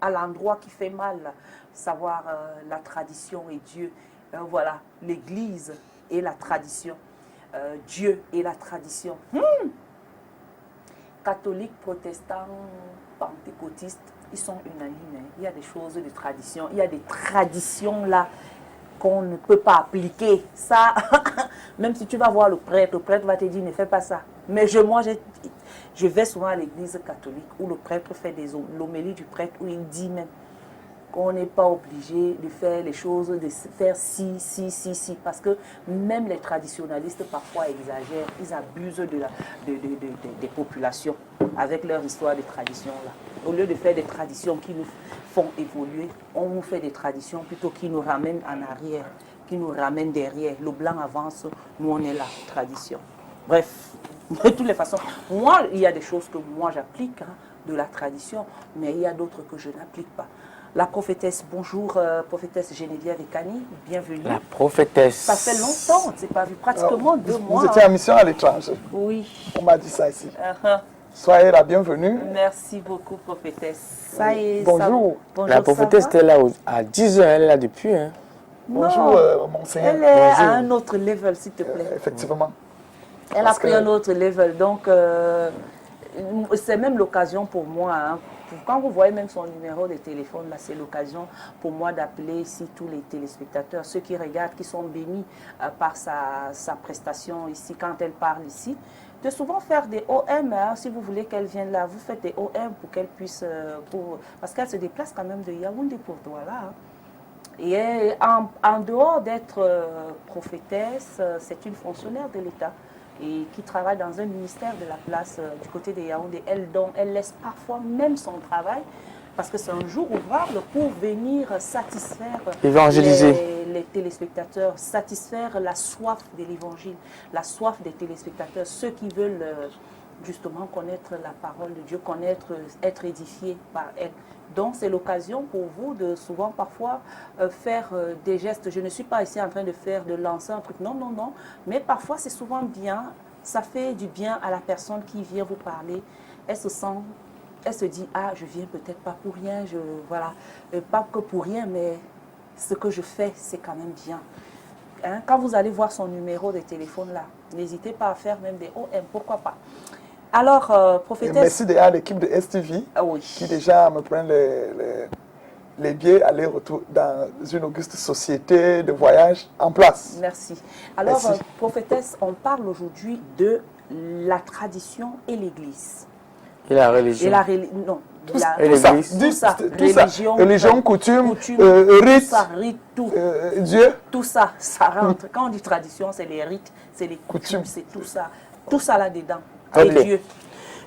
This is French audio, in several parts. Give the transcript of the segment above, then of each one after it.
à l'endroit qui fait mal, savoir la tradition et Dieu. Voilà, l'Église et la tradition. Dieu et la tradition. Catholiques, protestants, pentecôtistes, ils sont unanimes. Il y a des choses de tradition. Il y a des traditions là qu'on ne peut pas appliquer. Ça, même si tu vas voir le prêtre va te dire ne fais pas ça. Mais je vais souvent à l'église catholique où le prêtre fait l'homélie du prêtre où il dit même qu'on n'est pas obligé de faire les choses, de faire si, parce que même les traditionalistes parfois exagèrent, ils abusent des populations avec leur histoire de tradition là. Au lieu de faire des traditions qui nous font évoluer, on nous fait des traditions plutôt qui nous ramènent en arrière, qui nous ramènent derrière. Le blanc avance, nous on est là, tradition. Bref, de toutes les façons, moi il y a des choses que moi j'applique de la tradition, mais il y a d'autres que je n'applique pas. La prophétesse, bonjour, prophétesse Geneviève Ekani, bienvenue. La prophétesse. Ça fait longtemps, on ne s'est pas vu, pratiquement 2 mois. Vous étiez en mission à l'étranger. Oui. On m'a dit ça ici. Soyez la bienvenue. Merci beaucoup, prophétesse. Ça y est, bonjour. Bonjour. La prophétesse était là à 10 heures, elle est là depuis. Hein. Bonjour, monseigneur. Elle est à un autre level, s'il te plaît. Effectivement. Elle a pris un autre level, donc c'est même l'occasion pour moi. Quand vous voyez même son numéro de téléphone, là, c'est l'occasion pour moi d'appeler ici tous les téléspectateurs, ceux qui regardent, qui sont bénis par sa prestation ici, quand elle parle ici, de souvent faire des OM, si vous voulez qu'elle vienne là, vous faites des OM pour qu'elle puisse, parce qu'elle se déplace quand même de Yaoundé pour Douala. Et en dehors d'être prophétesse, c'est une fonctionnaire de l'État et qui travaille dans un ministère de la place du côté de Yaoundé. Elle laisse parfois même son travail parce que c'est un jour ouvrable pour venir satisfaire les téléspectateurs, satisfaire la soif de l'évangile, la soif des téléspectateurs, ceux qui veulent justement connaître la parole de Dieu, être édifiés par elle. Donc c'est l'occasion pour vous de souvent parfois faire des gestes. Je ne suis pas ici en train de faire, de lancer un truc, non, mais parfois c'est souvent bien, ça fait du bien à la personne qui vient vous parler. Elle se dit, ah, je viens peut-être pas pour rien, voilà, pas que pour rien, mais ce que je fais, c'est quand même bien. Hein? Quand vous allez voir son numéro de téléphone là, n'hésitez pas à faire même des OM, pourquoi pas. Alors, prophétesse... Merci déjà à l'équipe de STV qui déjà me prennent les billets aller-retour dans une auguste société de voyage en place. Merci. Alors, prophétesse, on parle aujourd'hui de la tradition et l'Église. Et la religion. Et la religion. Tout ça. Religion, coutume, rite, tout. Dieu. Tout ça, ça rentre. Quand on dit tradition, c'est les rites, c'est les coutumes, c'est tout ça. Tout ça là-dedans. Et Dieu.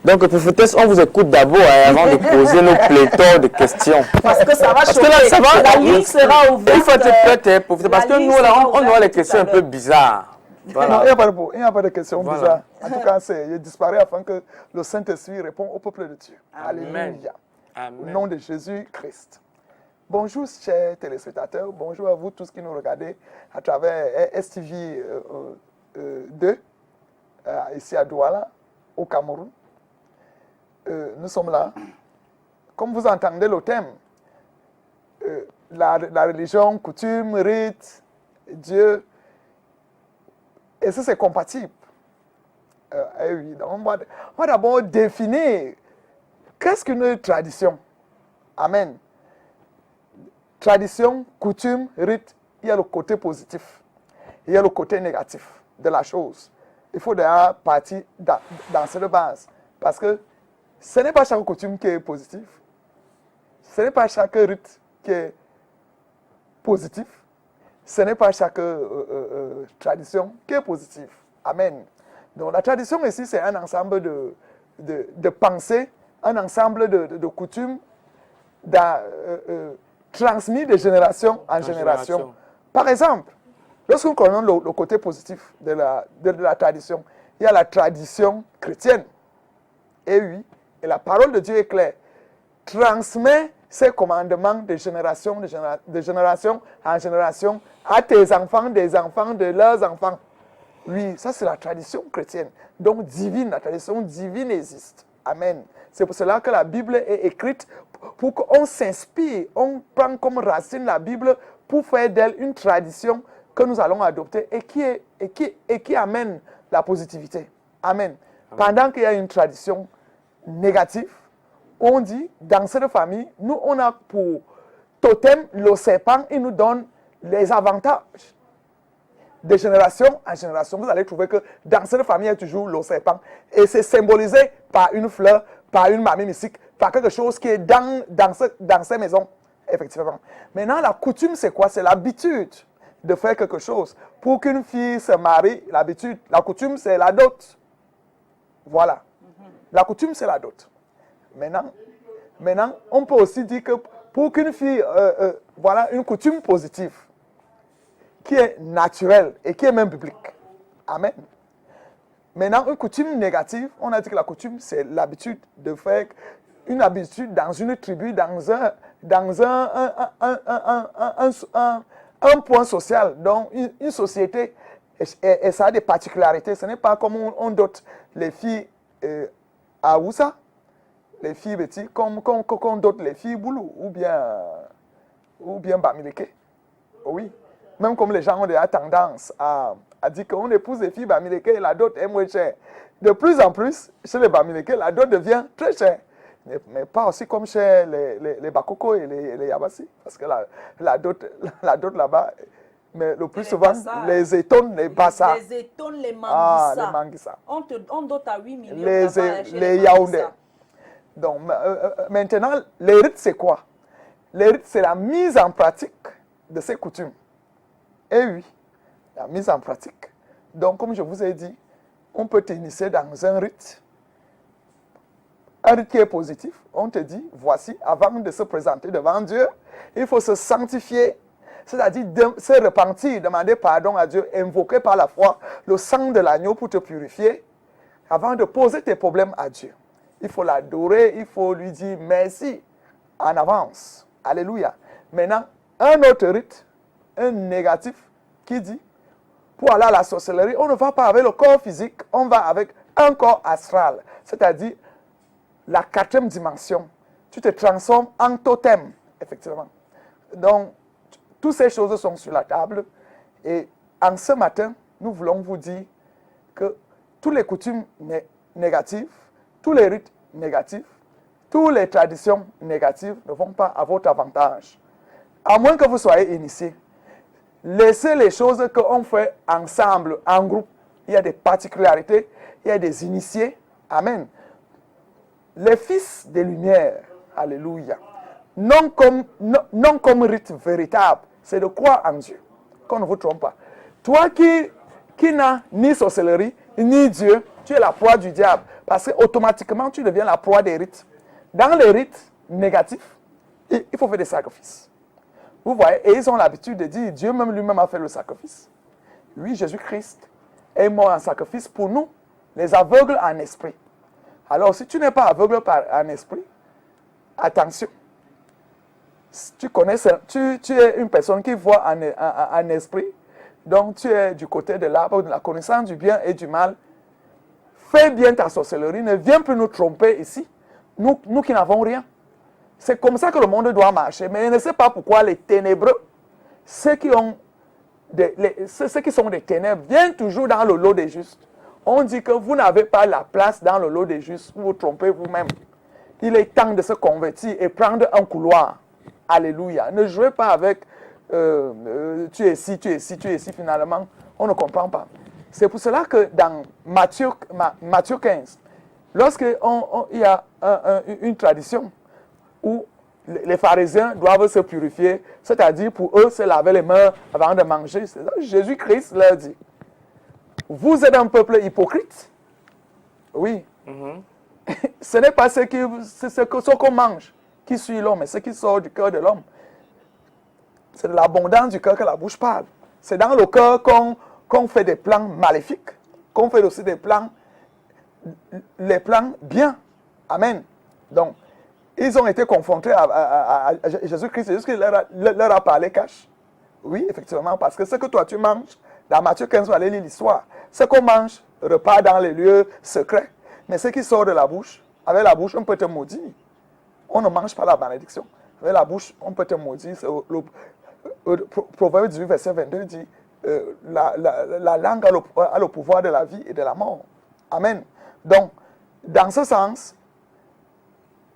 Donc, prophétesse, on vous écoute d'abord avant de poser nos pléthores de questions. Parce que ça va chauffer. Là, ça va, la ligne sera ouverte. Il faut être prête, prophétesse, parce que nous, là, on aura les questions un peu bizarres. Voilà. Non, il n'y a pas de questions bizarres. En tout cas, il disparaît afin que le Saint-Esprit réponde au peuple de Dieu. Amen. Alléluia. Au nom de Jésus-Christ. Bonjour, chers téléspectateurs. Bonjour à vous tous qui nous regardez à travers STV 2, ici à Douala, au Cameroun. Nous sommes là. Comme vous entendez le thème, la religion, coutume, rite, Dieu, est-ce que c'est compatible? Oui, donc on va d'abord définir qu'est-ce qu'une tradition. Amen. Tradition, coutume, rite, il y a le côté positif, il y a le côté négatif de la chose. Il faut d'ailleurs partir dans cette base parce que ce n'est pas chaque coutume qui est positif. Ce n'est pas chaque rite qui est positif. Ce n'est pas chaque tradition qui est positive. Amen. Donc la tradition ici, c'est un ensemble de pensées, un ensemble de coutumes transmis de génération en génération. Par exemple, lorsqu'on connaît le côté positif de la tradition, il y a la tradition chrétienne. Et oui, et la parole de Dieu est claire. Transmets ces commandements de génération en génération à tes enfants, des enfants, de leurs enfants. Oui, ça c'est la tradition chrétienne. Donc divine, la tradition divine existe. Amen. C'est pour cela que la Bible est écrite pour qu'on s'inspire, on prend comme racine la Bible pour faire d'elle une tradition que nous allons adopter et qui amène la positivité. Amen. Pendant qu'il y a une tradition négative, on dit, dans cette famille, nous, on a pour totem le serpent, il nous donne les avantages. De génération en génération, vous allez trouver que dans cette famille, il y a toujours le serpent. Et c'est symbolisé par une fleur, par une mamie mystique, par quelque chose qui est dans ces maisons, effectivement. Maintenant, la coutume, c'est quoi? C'est l'habitude de faire quelque chose. Pour qu'une fille se marie, la coutume, c'est la dot. Voilà. La coutume, c'est la dot. Maintenant, on peut aussi dire que pour qu'une fille, voilà une coutume positive, qui est naturelle et qui est même biblique. Amen. Maintenant, une coutume négative, on a dit que la coutume, c'est l'habitude de faire une habitude dans une tribu, dans un point social, donc une société, et ça a des particularités. Ce n'est pas comme on dote les filles à Oussa, les filles Betty, comme on dote les filles Boulou, ou bien Bamileke. Oui. Même comme les gens ont déjà tendance à dire qu'on épouse les filles Bamileke et la dot est moins chère. De plus en plus, chez les Bamileke, la dot devient très chère. Mais pas aussi comme chez les Bakoko et les Yabassi. Parce que la dot là-bas, mais le plus souvent, les étonnes, les Bassa. Les étonnes, les Manguissa. Ah, les Manguissa. On dote à 8 millions. Les Yaoundé. Donc, maintenant, les rites, c'est quoi? Les rites, c'est la mise en pratique de ces coutumes. Et oui, la mise en pratique. Donc, comme je vous ai dit, on peut t'initier dans un rite qui est positif. On te dit, voici, avant de se présenter devant Dieu, il faut se sanctifier, c'est-à-dire se repentir, demander pardon à Dieu, invoquer par la foi le sang de l'agneau pour te purifier, avant de poser tes problèmes à Dieu. Il faut l'adorer, il faut lui dire merci en avance. Alléluia. Maintenant, un autre rite, un négatif qui dit, pour aller à la sorcellerie, on ne va pas avec le corps physique, on va avec un corps astral, c'est-à-dire la 4e dimension. Tu te transformes en totem, effectivement. Donc, toutes ces choses sont sur la table. Et en ce matin, nous voulons vous dire que toutes les coutumes négatives, tous les rites négatifs, toutes les traditions négatives ne vont pas à votre avantage. À moins que vous soyez initié. Laissez les choses qu'on fait ensemble, en groupe. Il y a des particularités, il y a des initiés. Amen. Les fils des lumières, alléluia, non comme rite véritable, c'est de croire en Dieu, qu'on ne vous trompe pas. Toi qui n'as ni sorcellerie, ni Dieu, tu es la proie du diable, parce que automatiquement tu deviens la proie des rites. Dans les rites négatifs, il faut faire des sacrifices. Vous voyez, et ils ont l'habitude de dire, Dieu même lui-même a fait le sacrifice. Oui, Jésus-Christ est mort en sacrifice pour nous, les aveugles en esprit. Alors, si tu n'es pas aveugle en esprit, attention. Tu es une personne qui voit en esprit, donc tu es du côté de l'arbre de la connaissance du bien et du mal. Fais bien ta sorcellerie, ne viens plus nous tromper ici, nous qui n'avons rien. C'est comme ça que le monde doit marcher. Mais je ne sais pas pourquoi les ténébreux, ceux qui sont des ténèbres, viennent toujours dans le lot des justes. On dit que vous n'avez pas la place dans le lot des justes, vous vous trompez vous-même. Il est temps de se convertir et prendre un couloir. Alléluia. Ne jouez pas avec tu es ici, tu es ici, tu es ici, finalement. On ne comprend pas. C'est pour cela que dans Matthieu 15, lorsqu'il y a une tradition où les pharisiens doivent se purifier, c'est-à-dire pour eux, se laver les mains avant de manger, Jésus-Christ leur dit, vous êtes un peuple hypocrite. Oui. Ce n'est pas ce qu'on mange qui suit l'homme, mais ce qui sort du cœur de l'homme. C'est de l'abondance du cœur que la bouche parle. C'est dans le cœur qu'on fait des plans maléfiques, qu'on fait aussi les plans bien. Amen. Donc, ils ont été confrontés à Jésus-Christ. Jésus-Christ leur a parlé cash. Oui, effectivement, parce que ce que toi tu manges, dans Matthieu 15, vous allez lire l'histoire. Ce qu'on mange repart dans les lieux secrets. Mais ce qui sort de la bouche, avec la bouche, on peut te maudire. on ne mange pas la malédiction. Avec la bouche, on peut te maudire. Proverbe 18, verset 22 dit la langue a le pouvoir de la vie et de la mort. Amen. Donc, dans ce sens,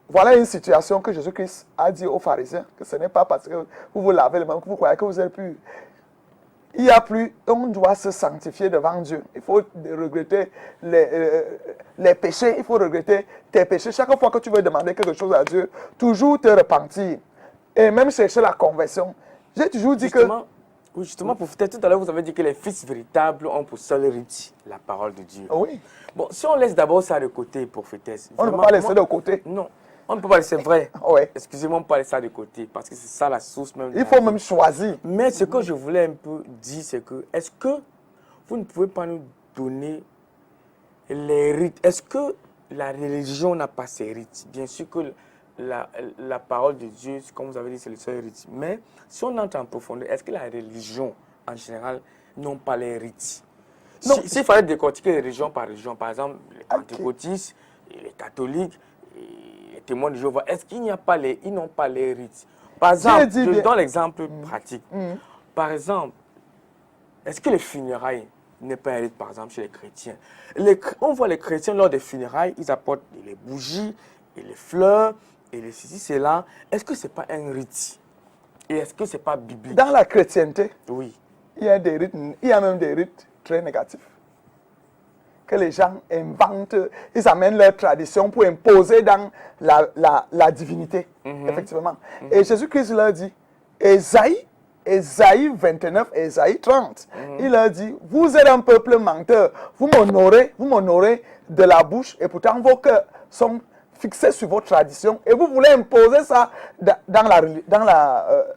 voilà une situation que Jésus-Christ a dit aux pharisiens, que ce n'est pas parce que vous vous lavez les mains que vous croyez que vous êtes purs. Il y a plus, on doit se sanctifier devant Dieu. Il faut regretter les péchés, il faut regretter tes péchés. Chaque fois que tu veux demander quelque chose à Dieu, toujours te repentir. Et même chercher la conversion. J'ai toujours dit Justement, pour tout à l'heure, vous avez dit que les fils véritables ont pour seul rite la parole de Dieu. Oui. Bon, si on laisse d'abord ça de côté, prophétesse. On ne peut pas laisser de côté. Non, on ne peut pas laisser, c'est vrai. Oui. Excusez-moi, on ne peut pas laisser ça de côté, parce que c'est ça la source même. Il faut même choisir. Mais ce que je voulais un peu dire, c'est que, est-ce que vous ne pouvez pas nous donner les rites? Est-ce que la religion n'a pas ses rites? Bien sûr que la parole de Dieu, comme vous avez dit, c'est le seul rite. Mais si on entre en profondeur, est-ce que la religion, en général, n'ont pas les rites? S'il fallait décortiquer région, par exemple, les pentecôtistes, les catholiques, les témoins de Jéhovah, est-ce qu'ils n'ont pas les rites? Par exemple, je donne l'exemple pratique. Par exemple, est-ce que les funérailles n'est pas un rite, par exemple, chez les chrétiens? On voit les chrétiens, lors des funérailles, ils apportent les bougies et les fleurs, et les ceci, c'est là. Est-ce que ce n'est pas un rite? Et est-ce que ce n'est pas biblique? Dans la chrétienté, oui, il y a des rites, il y a même des rites très négatifs. Que les gens inventent, ils amènent leur tradition pour imposer dans la divinité, effectivement. Et Jésus-Christ leur dit, Ésaïe 29, Ésaïe 30, il leur dit, vous êtes un peuple menteur, vous m'honorez de la bouche, et pourtant vos cœurs sont fixés sur vos traditions, et vous voulez imposer ça dans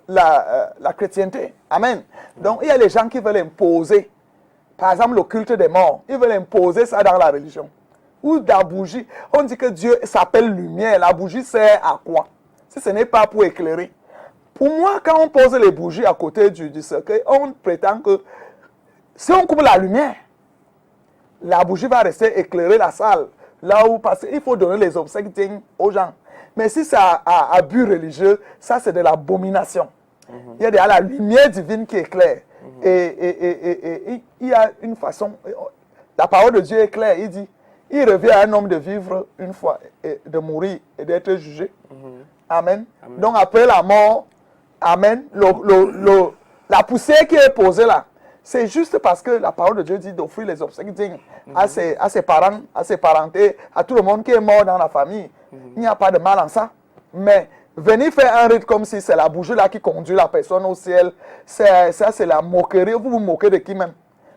la chrétienté. Amen. Donc il y a les gens qui veulent imposer. Par exemple, le culte des morts, ils veulent imposer ça dans la religion. Ou la bougie, on dit que Dieu s'appelle lumière. La bougie sert à quoi? Si ce n'est pas pour éclairer. Pour moi, quand on pose les bougies à côté du cercueil, on prétend que si on coupe la lumière, la bougie va rester éclairer la salle. Là où, parce qu'il faut donner les obsèques dignes aux gens. Mais si c'est à but religieux, ça c'est de l'abomination. Il y a déjà la lumière divine qui éclaire. Et il y a une façon, la parole de Dieu est claire, il dit, il revient à un homme de vivre une fois, et de mourir et d'être jugé. Amen. Donc après la mort, amen, la poussière qui est posée là, c'est juste parce que la parole de Dieu dit d'offrir les obsèques dignes à ses parents, à ses parentés, à tout le monde qui est mort dans la famille. Il n'y a pas de mal en ça. Mais venir faire un rite comme si c'est la bougie là qui conduit la personne au ciel, ça c'est la moquerie. Vous vous moquez de qui même?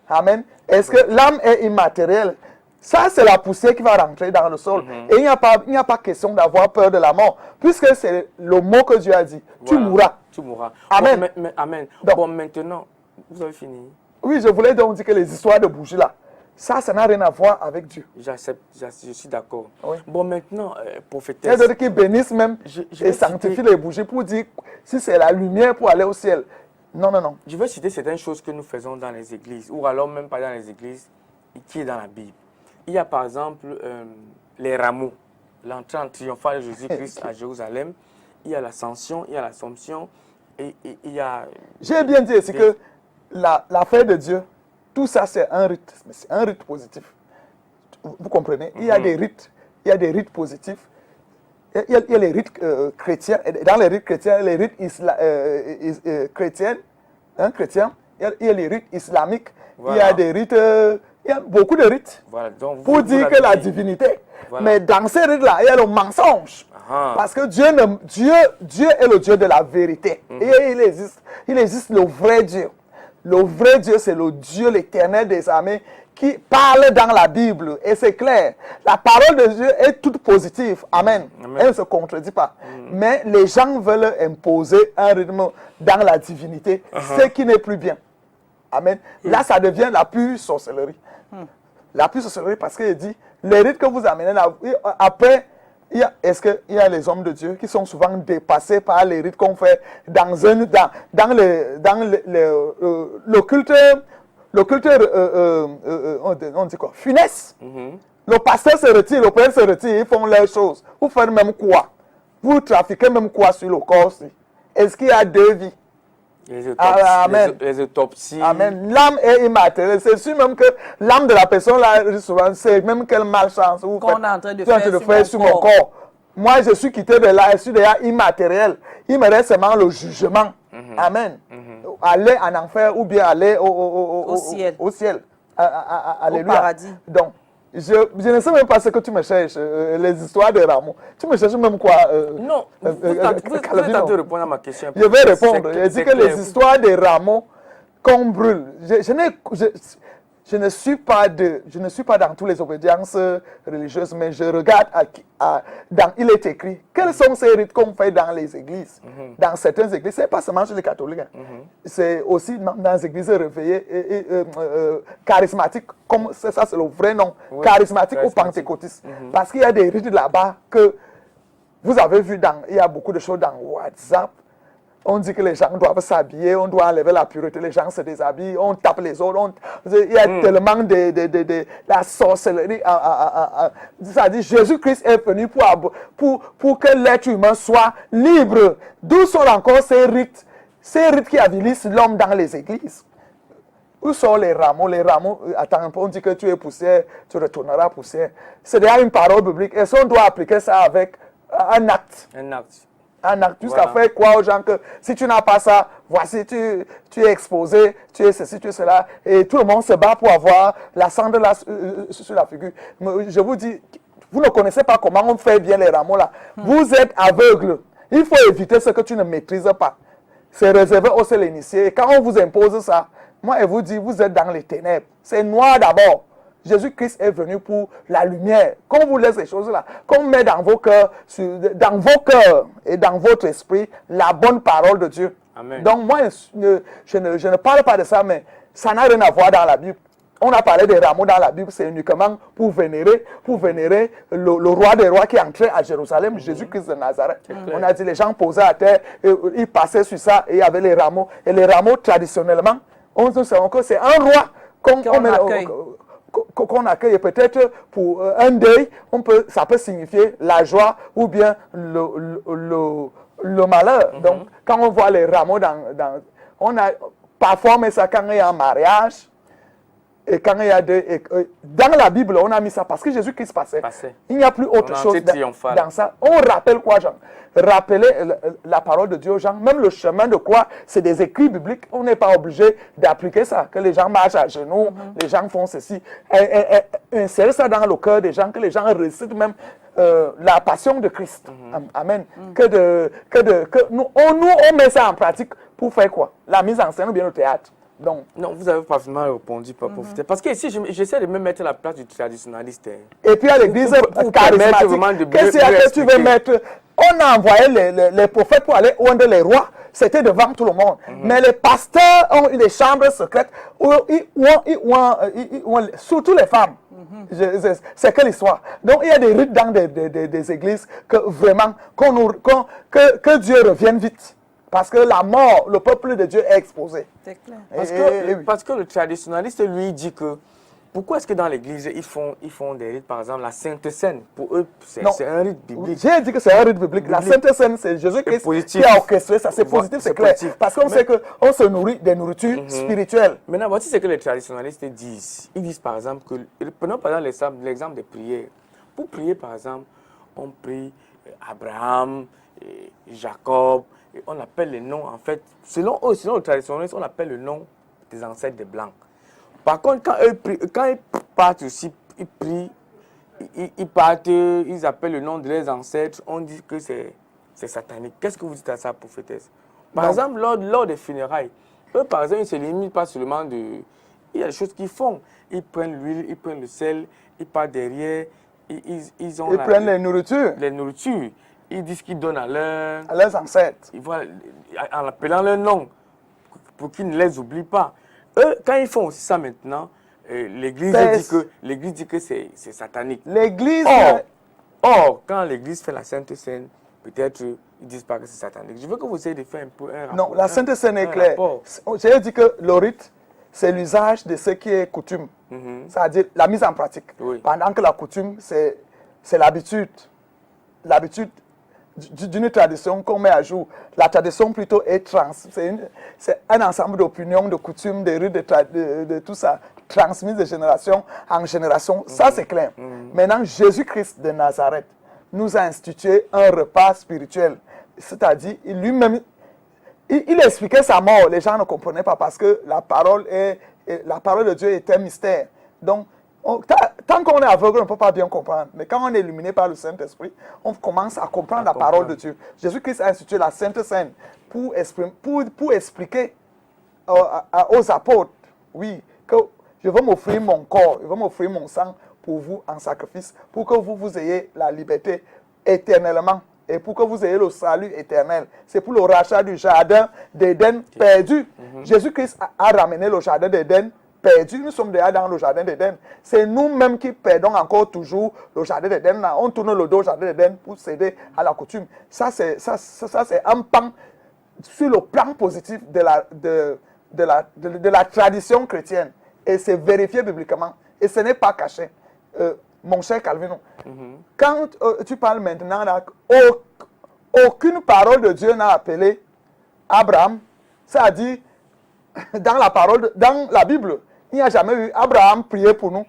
Amen. Est-ce que l'âme est immatérielle? Ça c'est la poussière qui va rentrer dans le sol. Et il n'y a pas question d'avoir peur de la mort. Puisque c'est le mot que Dieu a dit. Voilà. Tu mourras. Tu mourras. Amen. Bon, amen. Donc, bon, maintenant, vous avez fini. Oui, je voulais donc dire que les histoires de bougies là, ça n'a rien à voir avec Dieu. J'accepte, je suis d'accord. Oui. Bon, maintenant, prophétesse. Il y a d'autres qui bénissent même et sanctifient les bougies pour dire si c'est la lumière pour aller au ciel. Non, non, non. Je vais citer certaines choses que nous faisons dans les églises, ou alors même pas dans les églises, qui est dans la Bible. Il y a par exemple les rameaux, l'entrée en triomphale de Jésus-Christ à Jérusalem. Il y a l'ascension, il y a l'assomption, et il y a... J'ai bien dit ici que l'affaire de Dieu, tout ça c'est un rite, mais c'est un rite positif. Vous comprenez? Il y a des rites positifs. Il y a les rites chrétiens. Dans les rites chrétiens, les rites chrétiens, il y a les rites islamiques. Voilà. Il y a des rites, il y a beaucoup de rites. Voilà. Donc, pour dire que la divinité. Voilà. Mais dans ces rites-là, il y a le mensonge. Parce que Dieu est le Dieu de la vérité. Et il existe le vrai Dieu. Le vrai Dieu, c'est le Dieu, l'Éternel des armées, qui parle dans la Bible. Et c'est clair. La parole de Dieu est toute positive. Amen. Elle ne se contredit pas. Mais les gens veulent imposer un rythme dans la divinité, ce qui n'est plus bien. Amen. Là, ça devient la pure sorcellerie. La pure sorcellerie parce qu'il dit, les rites que vous amenez là, après... Est-ce qu'il y a les hommes de Dieu qui sont souvent dépassés par les rites qu'on fait dans le culte, on dit quoi? Funeste. Le pasteur se retire, le père se retire, ils font leurs choses. Vous faites même quoi? pour trafiquer même quoi sur le corps aussi. Est-ce qu'il y a deux vies? Les autopsies. Amen. Les autopsies. Amen. L'âme est immatérielle. C'est sûr même que l'âme de la personne, là, souvent, c'est même quelle malchance vous Qu'on faites. est en train de Tu es en train de faire faire sur mon corps. Moi, je suis quitté de là, je suis déjà immatériel. Il me reste seulement le jugement. Amen. Aller en enfer ou bien aller au ciel. Au ciel. Alléluia. Au paradis. Donc, je ne sais même pas ce que tu me cherches, les histoires de Rameau. Tu me cherches même quoi Non, vous pouvez tenter de répondre à ma question. Je vais répondre. Je dis que les histoires de Rameau qu'on brûle, je ne suis pas dans toutes les obédiences religieuses, mais je regarde il est écrit quels sont ces rites qu'on fait dans les églises. Dans certaines églises, ce n'est pas seulement chez les catholiques, c'est aussi dans les églises réveillées et charismatiques, comme ça c'est le vrai nom, charismatique ou pentecôtiste. Parce qu'il y a des rites là-bas que vous avez vu, il y a beaucoup de choses dans WhatsApp. On dit que les gens doivent s'habiller, on doit enlever la pureté, les gens se déshabillent, on tape les autres. Il y a tellement de la sorcellerie. Ça dit Jésus-Christ est venu pour que l'être humain soit libre. D'où sont encore ces rites qui avilissent l'homme dans les églises? Où sont les rameaux? Les rameaux, attends, on dit que tu es poussière, tu retourneras poussière. C'est déjà une parole biblique. Et si on doit appliquer ça avec un acte. Un acte. Un acte, jusqu'à faire quoi aux gens que si tu n'as pas ça, voici, tu es exposé, tu es ceci, tu es cela, et tout le monde se bat pour avoir la cendre là, sur la figure. Je vous dis, vous ne connaissez pas comment on fait bien les rameaux là. Vous êtes aveugle. Il faut éviter ce que tu ne maîtrises pas. C'est réservé aux seuls initiés. Et quand on vous impose ça, moi, je vous dis, vous êtes dans les ténèbres. C'est noir d'abord. Jésus-Christ est venu pour la lumière. Qu'on vous laisse ces choses-là, qu'on met dans vos cœurs et dans votre esprit la bonne parole de Dieu. Amen. Donc moi, je ne parle pas de ça, mais ça n'a rien à voir dans la Bible. On a parlé des rameaux dans la Bible, c'est uniquement pour vénérer le roi des rois qui est entré à Jérusalem, Jésus-Christ de Nazareth. On a dit les gens posaient à terre, et ils passaient sur ça et il y avait les rameaux. Et les rameaux, traditionnellement, on sait que c'est un roi qu'on accueille. Peut-être pour un deuil, ça peut signifier la joie ou bien le malheur. Donc, quand on voit les rameaux parfois on met ça quand il y a un mariage. Et quand il y a dans la Bible, on a mis ça parce que Jésus-Christ passait. Il n'y a plus autre chose dans ça. On rappelle quoi, Jean? Rappeler la parole de Dieu aux gens. Même le chemin de croix, c'est des écrits bibliques. On n'est pas obligé d'appliquer ça. Que les gens marchent à genoux, les gens font ceci. Insérer ça dans le cœur des gens, que les gens récitent même la passion de Christ. Amen. Nous, on met ça en pratique pour faire quoi? La mise en scène ou bien le théâtre. Donc, non, vous avez parfaitement répondu, parce que ici, j'essaie de me mettre à la place du traditionnaliste. Et puis à l'église charismatique, qu'est-ce que tu veux mettre? On a envoyé les prophètes pour aller oindre les rois. C'était devant tout le monde. Mais les pasteurs ont eu des chambres secrètes où surtout les femmes. C'est que l'histoire. Donc il y a des rites dans des églises que vraiment, que Dieu revienne vite. Parce que la mort, le peuple de Dieu est exposé. C'est clair. Parce que le traditionnaliste, lui, dit que pourquoi est-ce que dans l'église, ils font des rites, par exemple, la Sainte Seine? Pour eux, c'est un rite biblique. J'ai dit que c'est un rite biblique. La Sainte Seine, c'est Jésus-Christ qui a orchestré ça. C'est positif, c'est clair. Parce qu'on sait qu'on se nourrit des nourritures spirituelles. Maintenant, voici ce que les traditionnalistes disent. Ils disent, par exemple, prenons par exemple l'exemple des prières. Pour prier, par exemple, on prie Abraham, Jacob, et on appelle les noms, en fait, selon le traditionnaliste, on appelle le nom des ancêtres des Blancs. Par contre, quand ils partent aussi, ils prient, ils appellent le nom de leurs ancêtres, on dit que c'est satanique. Qu'est-ce que vous dites à ça, prophétesse? Par exemple, lors des funérailles, eux, par exemple, ils ne se limitent pas seulement il y a des choses qu'ils font. Ils prennent l'huile, ils prennent le sel, ils partent derrière, ils prennent les nourritures. Les nourritures. Ils disent qu'ils donnent à leurs ancêtres. En appelant leur nom, pour qu'ils ne les oublient pas. Eux, quand ils font aussi ça maintenant, l'Église dit que c'est satanique. Or, quand l'Église fait la Sainte Seine, peut-être ils ne disent pas que c'est satanique. Je veux que vous essayez de faire un peu un rapport. Non, la Sainte Seine est claire. J'ai dit que le rite, c'est l'usage de ce qui est coutume. C'est-à-dire la mise en pratique. Oui. Pendant que la coutume, c'est l'habitude. L'habitude d'une tradition qu'on met à jour. La tradition plutôt est c'est un ensemble d'opinions, de coutumes, de rites, de tout ça, transmis de génération en génération. Ça, c'est clair. Maintenant, Jésus-Christ de Nazareth nous a institué un repas spirituel. C'est-à-dire, lui-même, il expliquait sa mort. Les gens ne comprenaient pas parce que la parole de Dieu est un mystère. Donc, tant qu'on est aveugle, on ne peut pas bien comprendre. Mais quand on est illuminé par le Saint-Esprit, on commence à comprendre la parole de Dieu. Jésus-Christ a institué la Sainte Seine pour expliquer aux apôtres, oui, que je veux m'offrir mon corps, je veux m'offrir mon sang pour vous en sacrifice, pour que vous ayez la liberté éternellement et pour que vous ayez le salut éternel. C'est pour le rachat du jardin d'Éden perdu. Jésus-Christ a ramené le jardin d'Éden perdu. Nous sommes déjà dans le jardin d'Éden. C'est nous-mêmes qui perdons encore toujours le jardin d'Éden. On tourne le dos au jardin d'Éden pour céder à la coutume. Ça, c'est un pan sur le plan positif de la tradition chrétienne. Et c'est vérifié bibliquement. Et ce n'est pas caché. Mon cher Calvino, quand tu parles maintenant, aucune parole de Dieu n'a appelé Abraham. Ça a dit, dans la Bible, il n'y a jamais eu Abraham prier pour nous.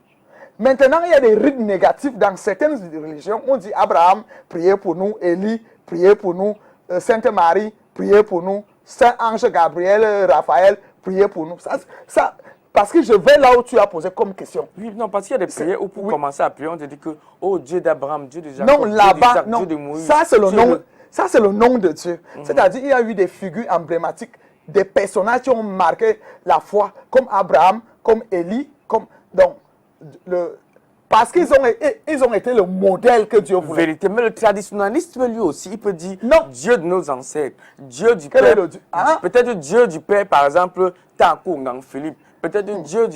Maintenant, il y a des rites négatifs dans certaines religions. On dit Abraham prier pour nous, Élie prier pour nous, Sainte Marie prier pour nous, Saint Ange Gabriel, Raphaël prier pour nous. Ça, parce que je vais là où tu as posé comme question. Oui, non, parce qu'il y a des prières où pour commencer à prier, on te dit que, oh Dieu d'Abraham, Dieu de Jacob, non, là-bas, Dieu de Moïse. Ça, c'est le nom. Ça, c'est le nom de Dieu. C'est-à-dire, il y a eu des figures emblématiques, des personnages qui ont marqué la foi, comme Abraham, comme Élie, parce qu'ils ont été le modèle que Dieu voulait. Vérité, mais le traditionnalisme, lui aussi, il peut dire Dieu de nos ancêtres, Dieu du Quel Père. est le Dieu? Peut-être Dieu du Père, par exemple, Tankou Ngang Philippe. Peut-être Dieu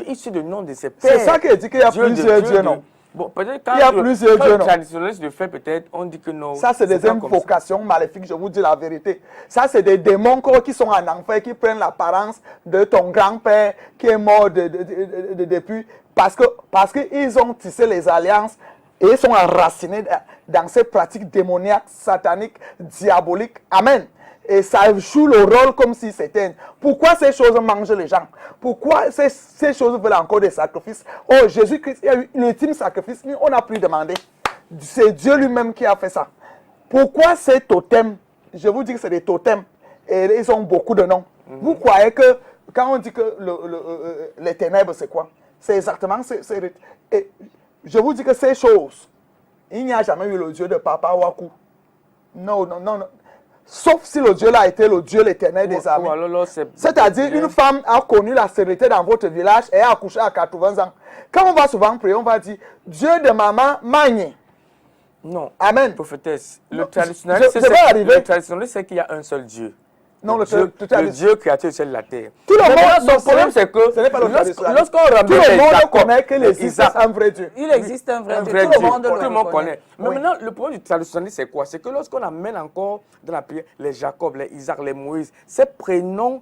issu du nom de ses pères. C'est ça qui est dit qu'il y a plusieurs dieux, non? Bon, peut-être quand il y a plusieurs dieux, le non? traditionnaliste le fait, peut-être, on dit que non. Ça, c'est des invocations maléfiques, je vous dis la vérité. Ça, c'est des démons qui sont en enfer, qui prennent l'apparence de ton grand-père qui est mort depuis. Parce qu'ils ont tissé les alliances et ils sont enracinés dans ces pratiques démoniaques, sataniques, diaboliques. Amen. Et ça joue le rôle comme si c'était... Pourquoi ces choses mangent les gens? Pourquoi ces choses veulent encore des sacrifices? Oh, Jésus-Christ, il y a eu l'ultime sacrifice, mais on n'a plus demandé. C'est Dieu lui-même qui a fait ça. Pourquoi ces totems? Je vous dis que c'est des totems. Et ils ont beaucoup de noms. Vous croyez que, quand on dit que les ténèbres, c'est quoi? C'est exactement... Et je vous dis que ces choses, il n'y a jamais eu le Dieu de Papa Waku. Non. Sauf si le Dieu là a été le Dieu l'éternel des armées. C'est-à-dire, une femme a connu la stérilité dans votre village et a accouché à 80 ans. Quand on va souvent prier, on va dire Dieu de maman Magne. Non. Amen. Prophétesse, le traditionnaliste, c'est qu'il y a un seul Dieu. Non, le Dieu créateur de la terre. Tout le monde, son problème, c'est que lorsqu'on ramène tout le monde connaît qu'il existe un vrai Dieu. Il existe un vrai Dieu. Tout le monde connaît. Mais maintenant, le problème du traditionnaliste, c'est quoi? C'est que lorsqu'on amène encore dans la prière les Jacob, les Isaac, les Moïse, ces prénoms,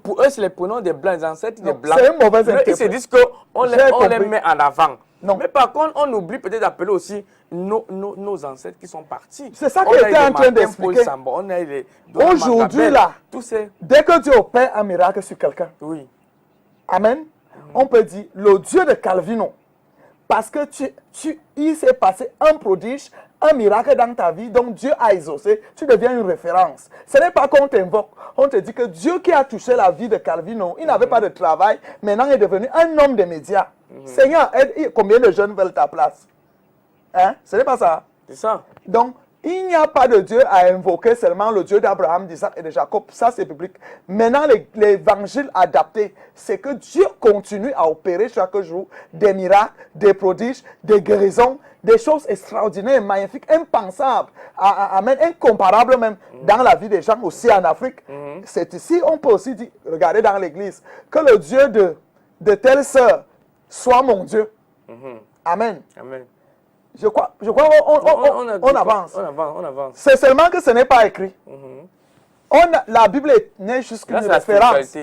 pour eux, c'est les prénoms des blancs, des ancêtres des blancs. C'est une mauvaise interprétation. Ils se disent qu'on les met en avant. Non. Mais par contre, on oublie peut-être d'appeler aussi nos ancêtres qui sont partis. C'est ça que j'étais en train d'expliquer. Aujourd'hui, là, dès que Dieu opère un miracle sur quelqu'un, oui. Amen, on peut dire le Dieu de Calvino, parce que il s'est passé un prodige, un miracle dans ta vie, donc Dieu a exaucé, tu deviens une référence. Ce n'est pas qu'on t'invoque, on te dit que Dieu qui a touché la vie de Calvino, il n'avait pas de travail, maintenant il est devenu un homme des médias. Seigneur, combien de jeunes veulent ta place? Hein? Ce n'est pas ça. C'est ça. Donc, il n'y a pas de Dieu à invoquer, seulement le Dieu d'Abraham, d'Isaac et de Jacob. Ça, c'est public. Maintenant, l'évangile adapté, c'est que Dieu continue à opérer chaque jour des miracles, des prodiges, des guérisons, des choses extraordinaires, magnifiques, impensables, amen, incomparables même dans la vie des gens, aussi en Afrique. C'est ici, on peut aussi dire, regardez dans l'église, que le Dieu de telle sœur soit mon Dieu. Amen. Amen. Je crois on avance. On avance. C'est seulement que ce n'est pas écrit. La Bible n'est juste qu'une référence.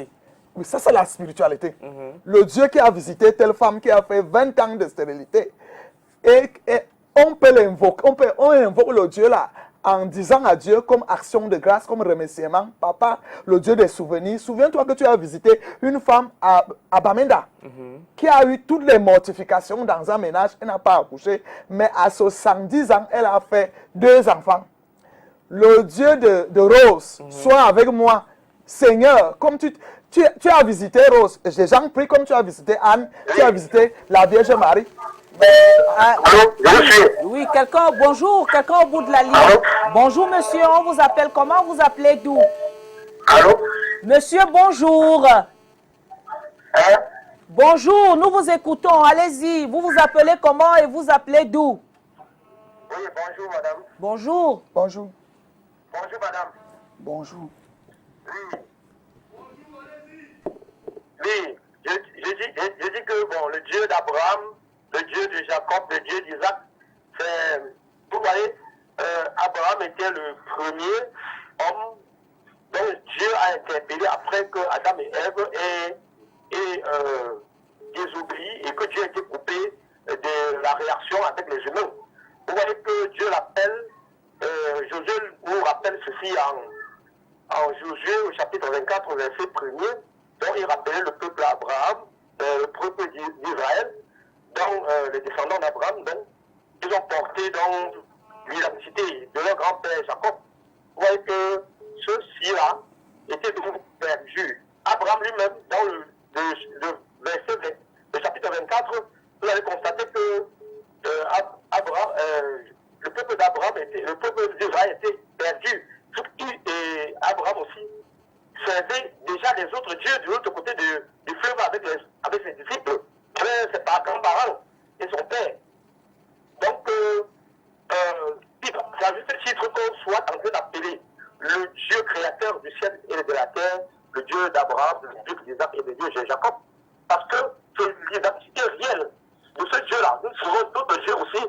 Oui, ça c'est la spiritualité. Le Dieu qui a visité telle femme qui a fait 20 ans de stérilité et on peut l'invoquer, on invoque le Dieu là en disant à Dieu comme action de grâce, comme remerciement, papa, le Dieu des souvenirs. Souviens-toi que tu as visité une femme à Bamenda qui a eu toutes les mortifications dans un ménage, elle n'a pas accouché, mais à 70 ans, elle a fait 2 enfants. Le Dieu de Rose soit avec moi. Seigneur, comme tu as visité Rose, j'ai Jean prie comme tu as visité Anne, tu as visité la Vierge Marie. Allô, monsieur. Oui, quelqu'un, bonjour, quelqu'un au bout de la ligne. Allô? Bonjour monsieur, on vous appelle comment? Vous appelez d'où? Allô? Monsieur, bonjour. Hein? Bonjour, nous vous écoutons, allez-y. Vous vous appelez comment et vous appelez d'où? Oui, bonjour madame. Bonjour. Bonjour. Bonjour madame. Bonjour. Oui. Oui, je dis que bon, le Dieu d'Abraham, le Dieu de Jacob, le Dieu d'Isaac, c'est, vous voyez, Abraham était le premier homme dont Dieu a interpellé après que Adam et Ève aient désobéi et que Dieu a été coupé de la réaction avec les humains. Vous voyez que Dieu l'appelle, Josué nous rappelle ceci en Josué au chapitre 24, verset 1er, dont il rappelait le peuple Abraham, le peuple d'Israël, dont les descendants d'Abraham, donc ils ont porté dans l'identité de leur grand-père Jacob. Vous voyez que ceux-ci-là étaient donc perdus. Abraham lui-même, dans le chapitre 24, vous allez constater que le peuple d'Abraham le peuple d'Israël était perdu. Et Abraham aussi servait déjà les autres dieux de l'autre côté du fleuve avec ses disciples, ses grands-parents et son père. Donc, c'est à juste titre qu'on soit en train d'appeler le Dieu créateur du ciel et de la terre, le Dieu d'Abraham, le Dieu d'Isaac et le Dieu de Jacob. Parce que c'est l'identité réelle de ce Dieu-là. Nous trouvons d'autres dieux aussi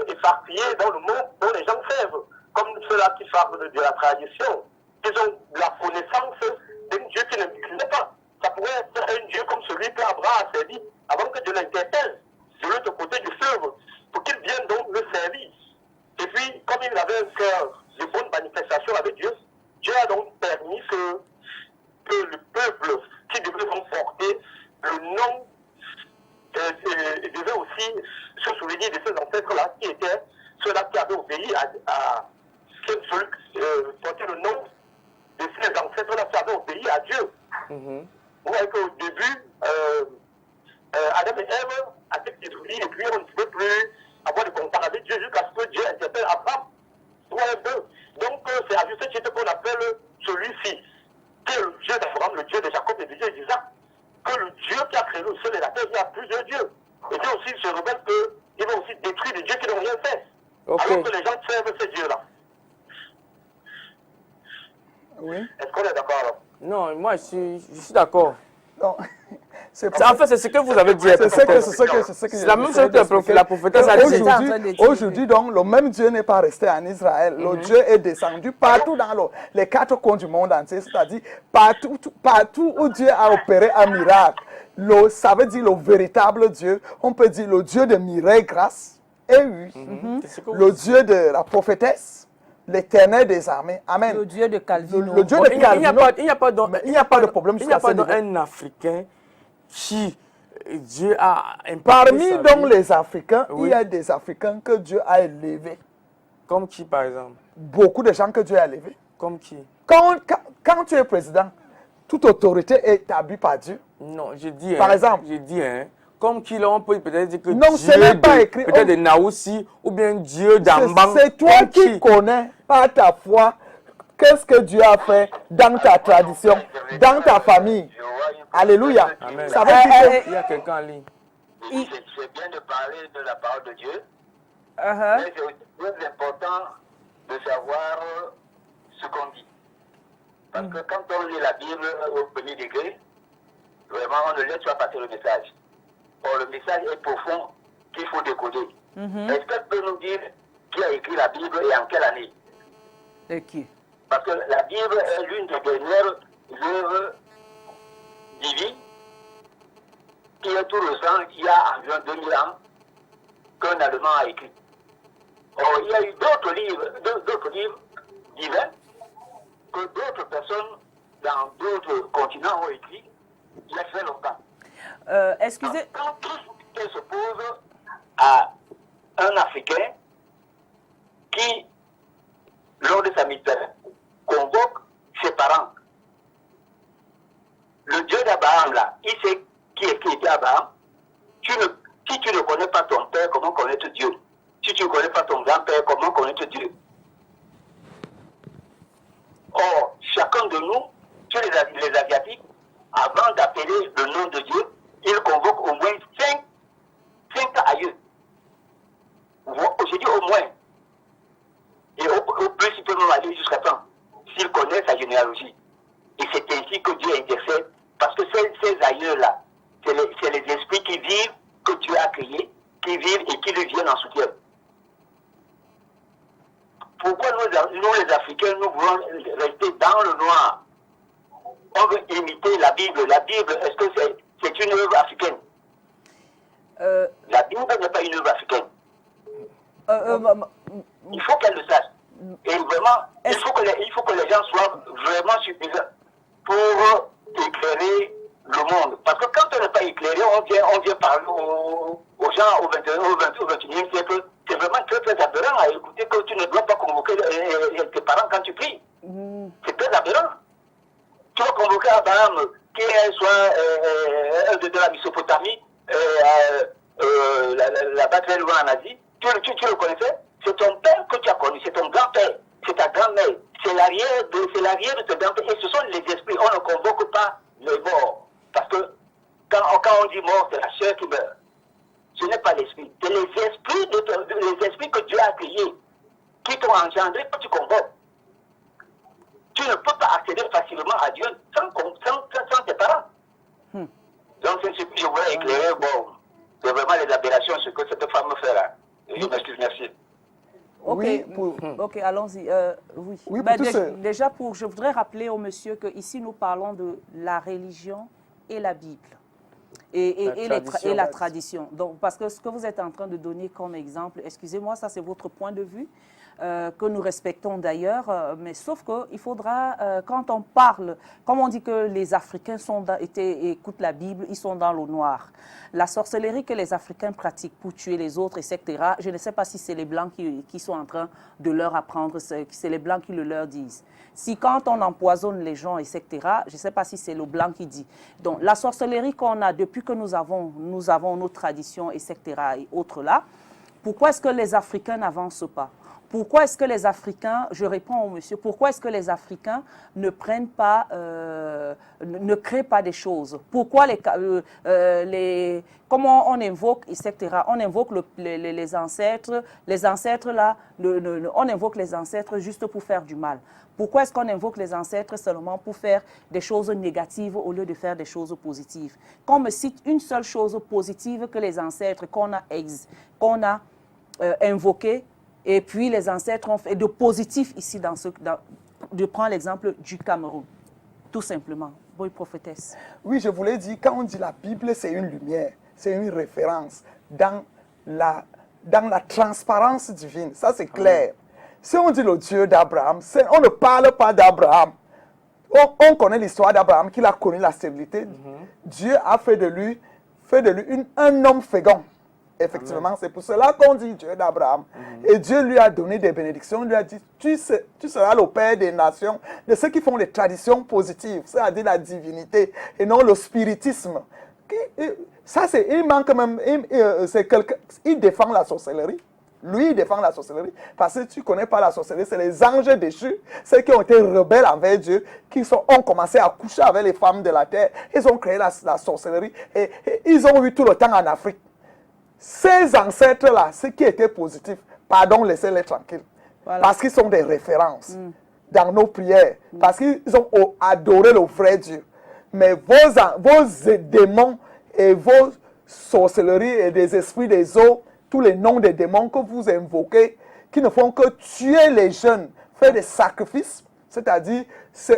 éparpillés dans le monde dont les gens servent, comme ceux-là qui parlent de la tradition. Ils ont la connaissance d'un Dieu qui n'est pas. Ça pourrait être un Dieu comme celui qu'Abraham a servi avant que Dieu l'interpelle de l'autre côté du fleuve, pour qu'il vienne donc le servir. Et puis, comme il avait un cœur de bonne manifestation avec Dieu, Dieu a donc permis que le peuple qui devait donc porter le nom devait aussi se souvenir de ces ancêtres-là qui étaient ceux-là qui avaient obéi à porter le nom de ces ancêtres-là qui avaient obéi à Dieu. Vous voyez qu'au début, Adam et Ève avaient détruit et puis on ne pouvait plus avoir de contact avec Dieu jusqu'à ce que Dieu interpelle Abraham. Vous voyez un peu. Donc c'est à juste titre qu'on appelle celui-ci, qui est le Dieu d'Abraham, le Dieu de Jacob et le Dieu d'Isaac, que le Dieu qui a créé le ciel et la terre, il y a plusieurs dieux. Et Dieu aussi se révèle qu'il va aussi détruire les dieux qui n'ont rien fait. Okay. Alors que les gens servent ces dieux-là. Oui. Est-ce qu'on est d'accord alors? Non, moi je suis d'accord. Non. En fait, c'est ce que vous avez dit. C'est ce que C'est la même chose que la prophétesse a dit. Aujourd'hui, donc, le même Dieu n'est pas resté en Israël. Le Dieu est descendu partout dans les 4 coins du monde entier. C'est-à-dire, partout où Dieu a opéré un miracle. Ça veut dire le véritable Dieu. On peut dire le Dieu de miracles, grâce. Et oui, le Dieu de la prophétesse. L'Éternel des armées. Amen. Le Dieu de Calvino. Le Dieu de Calvino. Il n'y a pas de problème. Il n'y a pas un Africain qui Dieu a impacté. Parmi donc les Africains, il y a des Africains que Dieu a élevés. Comme qui, par exemple? Beaucoup de gens que Dieu a élevés. Comme qui? Quand tu es président, toute autorité est établie par Dieu. Non, je dis. Par exemple. Je dis, comme qui là, on peut peut-être dire que non, Dieu ce n'est pas écrit. Peut-être de Naoussi ou bien Dieu d'Ambang. C'est toi qui connais par ta foi qu'est-ce que Dieu a fait dans ta tradition, dans ta famille. Alléluia. Amen. Ça veut dire il y a quelqu'un en ligne. C'est bien de parler de la parole de Dieu, Uh-huh. mais c'est aussi très important de savoir ce qu'on dit. Parce que quand on lit la Bible au premier degré, vraiment on ne laisse pas passer le message. Or, le message est profond qu'il faut décoder. Est-ce qu'elle peut nous dire qui a écrit la Bible et en quelle année? Et qui? Parce que la Bible est l'une des dernières œuvres divines qui est tout récent, il y a environ 2000 ans, qu'un Allemand a écrit. Or, il y a eu d'autres livres divers que d'autres personnes dans d'autres continents ont écrit il y a très longtemps. Excusez. Quand tout se pose à un Africain qui, lors de sa mission, convoque ses parents. Le Dieu d'Abraham, là, il sait qui était Abraham. Si tu ne connais pas ton père, comment connaître Dieu? Si tu ne connais pas ton grand-père, comment connaître Dieu? Or, chacun de nous, tous les Asiatiques, avant d'appeler le nom de Dieu, ils convoquent au moins 5 aïeux. J'ai dit au moins. Et au plus, il peut même aller jusqu'à temps, s'il connaît sa généalogie. Et c'est ainsi que Dieu intercède, parce que ces aïeux-là, c'est les esprits qui vivent, que Dieu a créés, qui vivent et qui lui viennent en soutien. Pourquoi nous les Africains, nous voulons rester dans le noir? On veut imiter la Bible. La Bible, est-ce que c'est une œuvre africaine? La Bible n'est pas une œuvre africaine. Il faut qu'elle le sache. Et vraiment, il faut que les gens soient vraiment suffisants pour éclairer le monde. Parce que quand on n'est pas éclairé, on vient parler aux gens au 21e siècle. C'est vraiment très, très aberrant à écouter que tu ne dois pas convoquer tes parents quand tu pries. C'est très aberrant. Tu vas convoquer Abraham, qui est soit de la Mésopotamie, là-bas très loin en Asie. Tu le connaissais? C'est ton père que tu as connu, c'est ton grand-père, c'est ta grand-mère, c'est l'arrière de ton grand-père. Et ce sont les esprits, on ne convoque pas les morts. Parce que quand on dit mort, c'est la chair qui meurt. Ce n'est pas l'esprit. C'est les esprits que Dieu a créés, qui t'ont engendré que tu convoques. Tu ne peux pas accéder facilement à Dieu sans tes parents. Donc c'est ce que je voulais éclairer. Bon, c'est vraiment les aberrations, ce que cette femme fait là. Et je m'excuse, merci. Ok, Oui, ok, allons-y. Oui. Oui, Ben, pour tous déjà, je voudrais rappeler au monsieur qu'ici, nous parlons de la religion et la Bible. Et la tradition. Donc, parce que ce que vous êtes en train de donner comme exemple, excusez-moi, ça c'est votre point de vue, que nous respectons d'ailleurs, mais sauf qu'il faudra, quand on parle, comme on dit que les Africains écoutent la Bible, ils sont dans le noir. La sorcellerie que les Africains pratiquent pour tuer les autres, etc., je ne sais pas si c'est les Blancs qui sont en train de leur apprendre, c'est les Blancs qui le leur disent. Si quand on empoisonne les gens, etc., je ne sais pas si c'est le Blanc qui dit. Donc la sorcellerie qu'on a depuis que nous avons nos traditions, etc., et autres là, pourquoi est-ce que les Africains n'avancent pas? Pourquoi est-ce que les Africains, je réponds au monsieur, pourquoi est-ce que les Africains ne prennent pas, ne créent pas des choses? Pourquoi comment on invoque, etc., on invoque les ancêtres là, on invoque les ancêtres juste pour faire du mal. Pourquoi est-ce qu'on invoque les ancêtres seulement pour faire des choses négatives au lieu de faire des choses positives? Qu'on me cite une seule chose positive que les ancêtres qu'on a invoqué, et puis les ancêtres ont fait de positif ici je prends l'exemple du Cameroun, tout simplement. Oui, prophétesse. Oui, je voulais dire, quand on dit la Bible, c'est une lumière, c'est une référence dans la transparence divine. Ça, c'est clair. Si on dit le Dieu d'Abraham, on ne parle pas d'Abraham. On connaît l'histoire d'Abraham, qu'il a connu la stérilité. Dieu a fait de lui un homme fécond. Effectivement, c'est pour cela qu'on dit Dieu d'Abraham. Et Dieu lui a donné des bénédictions, lui a dit, tu seras le père des nations, de ceux qui font les traditions positives, c'est-à-dire la divinité, et non le spiritisme. Ça, il manque même, il défend la sorcellerie. Lui, il défend la sorcellerie. Parce que tu ne connais pas la sorcellerie, c'est les anges déchus, ceux qui ont été rebelles envers Dieu, ont commencé à coucher avec les femmes de la terre. Ils ont créé la sorcellerie et ils ont eu tout le temps en Afrique. Ces ancêtres-là, ce qui était positif, pardon, laissez-les tranquilles. Voilà. Parce qu'ils sont des références dans nos prières. Parce qu'ils ont adoré le vrai Dieu. Mais vos démons et vos sorcelleries et des esprits des eaux, tous les noms des démons que vous invoquez, qui ne font que tuer les jeunes, faire des sacrifices, c'est-à-dire,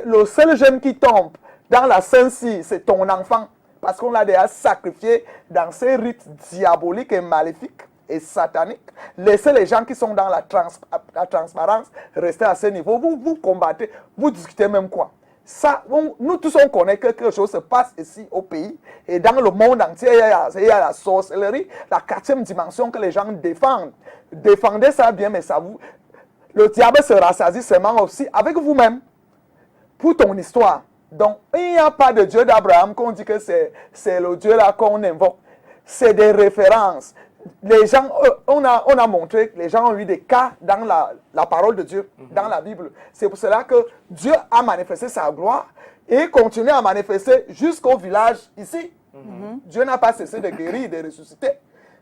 le seul jeune qui tombe dans la Sainte-Cire, c'est ton enfant. Parce qu'on l'a déjà sacrifié dans ces rites diaboliques et maléfiques. et satanique. Laissez les gens qui sont dans la transparence rester à ce niveau. Vous combattez, vous discutez même quoi. Ça, nous tous on connaît que quelque chose se passe ici au pays et dans le monde entier, il y a la sorcellerie, la 4e dimension que les gens défendent. Défendez ça bien, mais ça vous... Le diable se rassasie seulement aussi avec vous-même pour ton histoire. Donc, il n'y a pas de Dieu d'Abraham qu'on dit que c'est le Dieu là qu'on invoque. C'est des références. Les gens, on a montré que les gens ont eu des cas dans la parole de Dieu, dans la Bible. C'est pour cela que Dieu a manifesté sa gloire et continue à manifester jusqu'au village ici. Dieu n'a pas cessé de guérir, de ressusciter,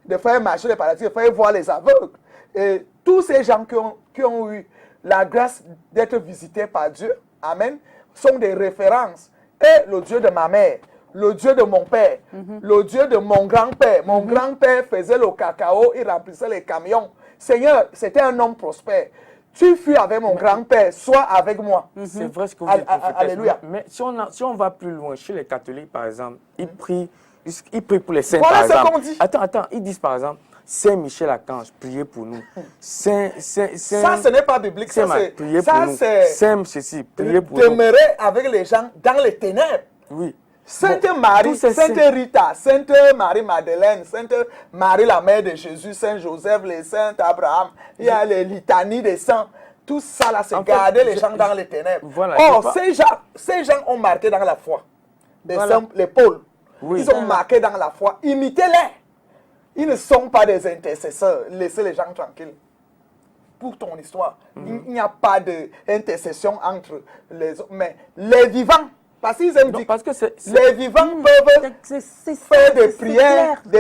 de faire marcher les paralytiques, de faire voir les aveugles. Et tous ces gens qui ont eu la grâce d'être visités par Dieu, amen, sont des références. Et le Dieu de ma mère, le Dieu de mon père, le Dieu de mon grand-père. Mon grand-père faisait le cacao, il remplissait les camions. Seigneur, c'était un homme prospère. Tu fus avec mon grand-père, sois avec moi. C'est vrai ce que vous dites, prophétesse. Alléluia. Mais si on va plus loin, chez les catholiques, par exemple, ils prient pour les saints, Voilà par ce exemple. qu'on dit. Attends, ils disent par exemple, Saint Michel Archange, priez pour nous. Ça, ce n'est pas biblique. Ça, c'est Saint ceci, priez pour nous. demeurer avec les gens dans les ténèbres. Oui. Sainte Bon, Marie, Sainte Rita, Sainte Marie-Madeleine, Sainte Marie la mère de Jésus, Saint Joseph, les saints Abraham, il y a les litanies des saints. Tout ça là, c'est garder les gens dans les ténèbres. Voilà, Or, ces gens ont marqué dans la foi. Les saints, les pôles. Oui. Ils ont marqué dans la foi. Imitez-les. Ils ne sont pas des intercesseurs. Laissez les gens tranquilles. Pour ton histoire, il n'y a pas d'intercession entre les autres. Mais les vivants, parce qu'ils aiment dire, parce que les vivants peuvent faire des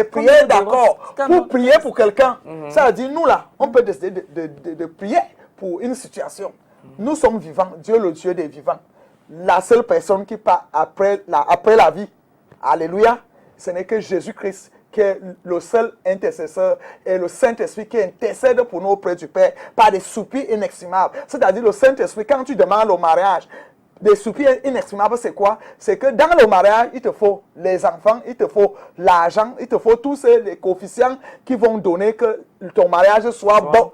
prières d'accord. Pour prier pour quelqu'un. Ça veut dire, nous là, on peut décider de prier pour une situation. Nous sommes vivants. Dieu, le Dieu des vivants. La seule personne qui part après la vie, alléluia, ce n'est que Jésus-Christ, qui est le seul intercesseur, et le Saint-Esprit qui intercède pour nous auprès du Père par des soupirs inexprimables. C'est-à-dire le Saint-Esprit, quand tu demandes au mariage, des soupirs inexprimables, c'est quoi? C'est que dans le mariage, il te faut les enfants, il te faut l'argent, il te faut tous les coefficients qui vont donner que ton mariage soit bon.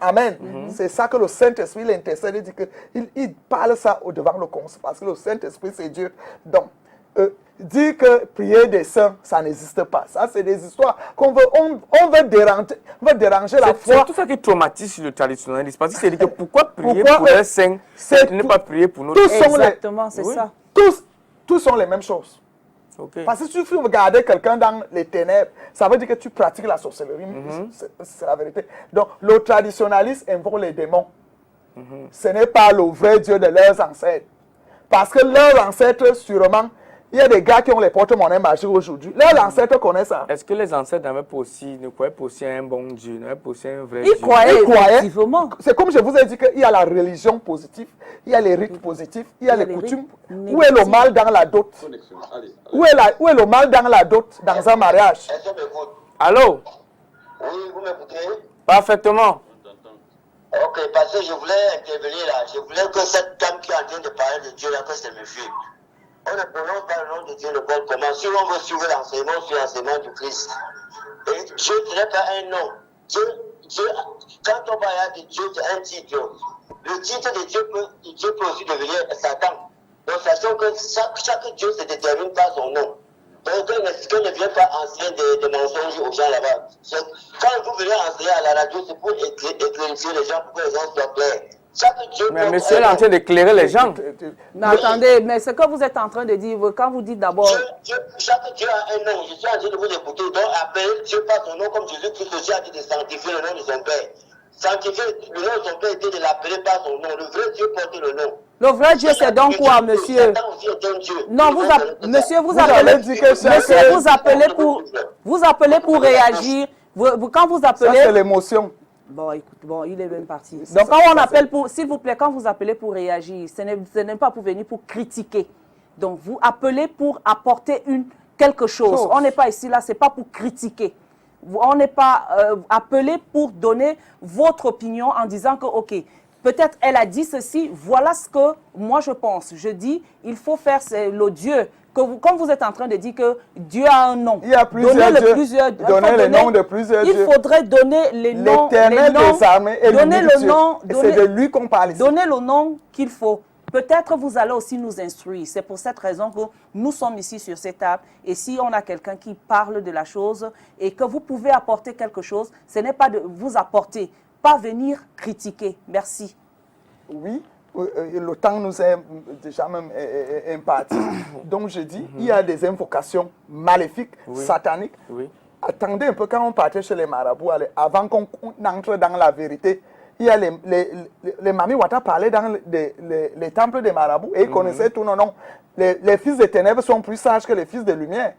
Amen. C'est ça que le Saint-Esprit l'intercède, il dit qu'il parle ça au devant le conseil, parce que le Saint-Esprit, c'est Dieu. Donc, dire que prier des saints, ça n'existe pas. Ça, c'est des histoires qu'on veut, on veut déranger la foi. C'est tout ça qui traumatise le traditionnalisme. Parce que c'est que pourquoi prier pour les saints, ne pas prier pour nous? Exactement, c'est ça. Tous sont les mêmes choses. Okay. Parce que si tu regardes quelqu'un dans les ténèbres, ça veut dire que tu pratiques la sorcellerie. C'est la vérité. Donc, le traditionnalisme invoque les démons. Ce n'est pas le vrai Dieu de leurs ancêtres. Parce que leurs ancêtres, sûrement, il y a des gars qui ont les porte-monnaies magiques aujourd'hui. Leurs ancêtres connaissent ça. Est-ce que les ancêtres ne croyaient pas aussi à un bon Dieu, n'avaient pas aussi un vrai Dieu? Dieu? Ils croyaient, effectivement. C'est comme je vous ai dit qu'il y a la religion positive, il y a les rites positifs, il y a les coutumes. Où est le mal dans la dot? Où est le mal dans la dot dans un mariage? Allô? Oui, vous m'écoutez? Parfaitement. Ok, parce que je voulais intervenir là. Je voulais que cette dame qui est en train de parler de Dieu là, que c'est monsieur. On ne prononce pas le nom de Dieu n'importe comment. Si on veut suivre l'enseignement, sur l'enseignement du Christ. Et Dieu, ce n'est pas un nom. Dieu, quand on parle de Dieu, c'est un titre. Le titre de Dieu peut aussi devenir Satan. Donc, sachant que chaque Dieu se détermine par son nom. Donc, qu'on ne vient pas enseigner des mensonges aux gens là-bas. Quand vous venez enseigner à la radio, c'est pour éclaircir les gens, pour que les gens soient clairs. Mais monsieur est en train d'éclairer les gens. Mais attendez, mais ce que vous êtes en train de dire, quand vous dites d'abord... Chaque Dieu a un nom. Je suis en train de vous écouter. Donc, appelez Dieu par son nom, comme Jésus-Christ aussi a dit de sanctifier le nom de son Père. Sanctifier le nom de son Père était de l'appeler par son nom. Le vrai Dieu porte le nom. Le vrai Dieu, c'est donc quoi, monsieur? Non, monsieur, vous appelez pour réagir. Quand vous appelez... Ça, c'est l'émotion. Bon, écoute, il est même parti. Donc, quand on appelle pour... S'il vous plaît, quand vous appelez pour réagir, ce n'est pas pour venir pour critiquer. Donc, vous appelez pour apporter quelque chose. On n'est pas ici, là, ce n'est pas pour critiquer. On n'est pas appelé pour donner votre opinion en disant que, OK, peut-être elle a dit ceci, voilà ce que moi je pense. Je dis, il faut faire le Dieu. Comme vous êtes en train de dire que Dieu a un nom, il y a plusieurs dieux. Donnez le nom de plusieurs dieux. Il faudrait donner les noms. L'Éternel des armées est donner le nom. C'est de lui qu'on parle ici. Donnez le nom qu'il faut. Peut-être vous allez aussi nous instruire. C'est pour cette raison que nous sommes ici sur cette table. Et si on a quelqu'un qui parle de la chose et que vous pouvez apporter quelque chose, ce n'est pas de vous apporter, pas venir critiquer. Merci. Oui. Le temps nous est déjà même imparti. Donc je dis, il y a des invocations maléfiques, sataniques. Oui. Attendez un peu, quand on partait chez les marabouts, avant qu'on entre dans la vérité, il y a les Mami Wata parlaient dans les temples des marabouts et ils connaissaient tout nos noms. Les fils des ténèbres sont plus sages que les fils de lumière.